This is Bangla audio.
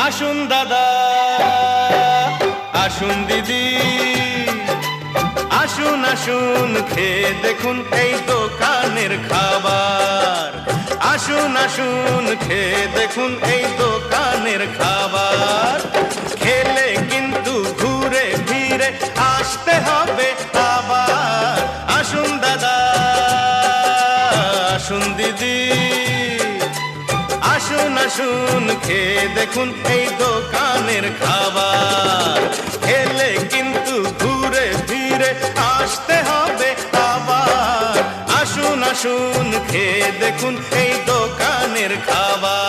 আসুন দাদা, আসুন দিদি, আসুন আসুন খেয়ে দেখুন এই দোকানের খাবার। আসুন আসুন খেয়ে দেখুন এই দোকানের খাবার। খেলে কিন্তু ঘুরে ফিরে আসতে হবে আবার। আসুন দাদা, আসুন দিদি, আসুন আসুন খেয়ে দেখুন এই দোকানের খাবার। খেলে কিন্তু ঘুরে ফিরে আসতে হবে আবার। আসুন আসুন খেয়ে দেখুন এই দোকানের খাবার।